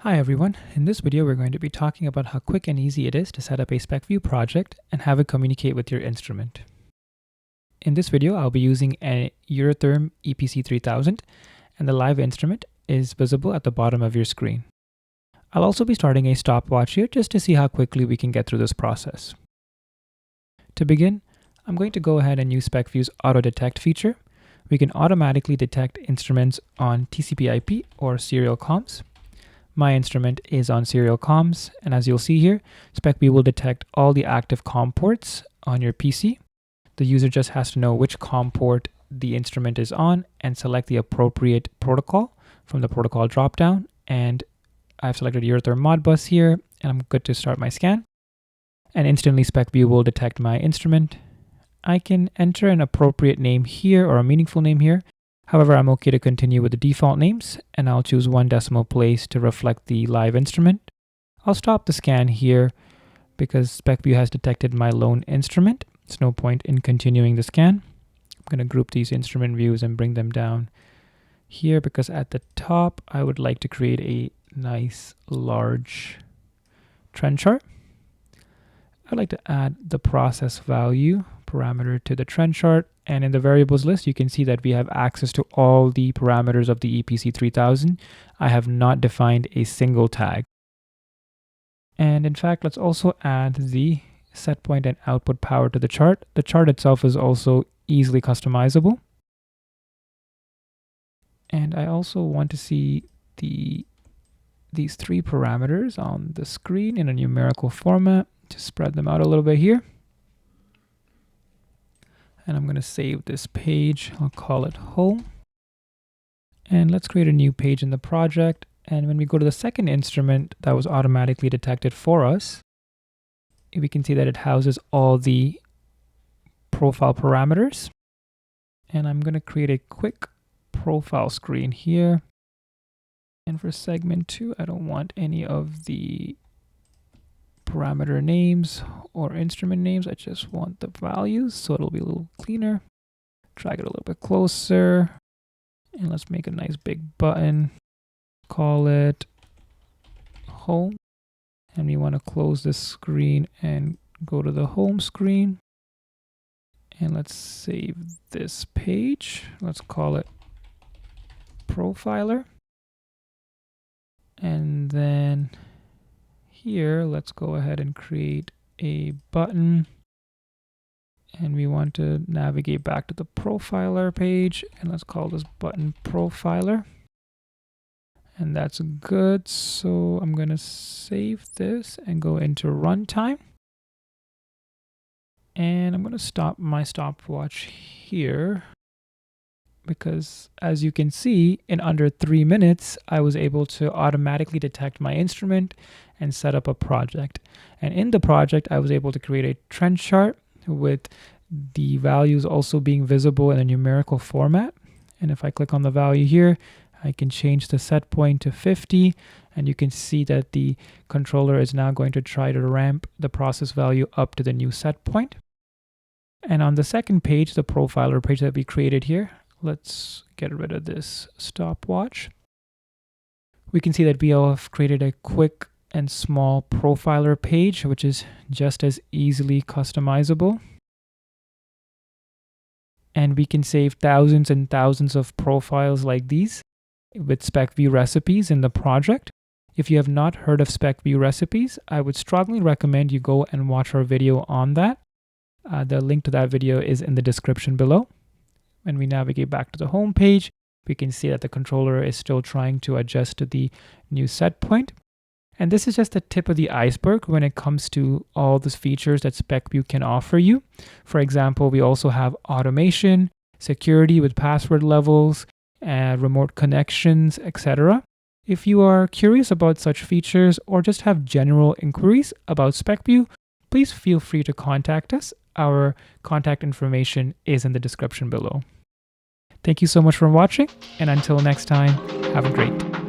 Hi everyone, in this video we're going to be talking about how quick and easy it is to set up a SpecView project and have it communicate with your instrument. In this video I'll be using a Eurotherm EPC 3000 and the live instrument is visible at the bottom of your screen. I'll also be starting a stopwatch here just to see how quickly we can get through this process. To begin, I'm going to go ahead and use SpecView's auto detect feature. We can automatically detect instruments on TCP/IP or serial comms. My instrument is on serial comms, and as you'll see here, SpecView will detect all the active COM ports on your PC. The user just has to know which COM port the instrument is on and select the appropriate protocol from the protocol dropdown. And I've selected Eurotherm Modbus here, and I'm good to start my scan. And instantly SpecView will detect my instrument. I can enter an appropriate name here or a meaningful name here. However, I'm okay to continue with the default names, and I'll choose 1 decimal place to reflect the live instrument. I'll stop the scan here because SpecView has detected my lone instrument. There's no point in continuing the scan. I'm going to group these instrument views and bring them down here because at the top, I would like to create a nice large trend chart. I'd like to add the process value parameter to the trend chart, and in the variables list you can see that we have access to all the parameters of the EPC 3000. I have not defined a single tag. And in fact, let's also add the set point and output power to the chart. The chart itself is also easily customizable. And I also want to see these 3 parameters on the screen in a numerical format. Just spread them out a little bit here. And I'm going to save this page. I'll call it home. And let's create a new page in the project. And when we go to the second instrument that was automatically detected for us, we can see that it houses all the profile parameters. And I'm going to create a quick profile screen here. And for segment 2, I don't want any of the parameter names or instrument names. I just want the values, so it'll be a little cleaner. Drag it a little bit closer, and let's make a nice big button. Call it home, and we want to close this screen and go to the home screen. And let's save this page. Let's call it profiler. And then here, let's go ahead and create a button. And we want to navigate back to the profiler page. And let's call this button profiler. And that's good. So I'm going to save this and go into runtime. And I'm going to stop my stopwatch here, because as you can see, in under 3 minutes, I was able to automatically detect my instrument and set up a project. And in the project, I was able to create a trend chart with the values also being visible in a numerical format. And if I click on the value here, I can change the set point to 50. And you can see that the controller is now going to try to ramp the process value up to the new set point. And on the second page, the profiler page that we created here, let's get rid of this stopwatch. We can see that we have created a quick and small profiler page, which is just as easily customizable. And we can save thousands and thousands of profiles like these with SpecView recipes in the project. If you have not heard of SpecView recipes, I would strongly recommend you go and watch our video on that. The link to that video is in the description below. When we navigate back to the home page, we can see that the controller is still trying to adjust to the new set point. And this is just the tip of the iceberg when it comes to all the features that SpecView can offer you. For example, we also have automation, security with password levels, remote connections, etc. If you are curious about such features or just have general inquiries about SpecView, please feel free to contact us. Our contact information is in the description below. Thank you so much for watching, and until next time, have a great day.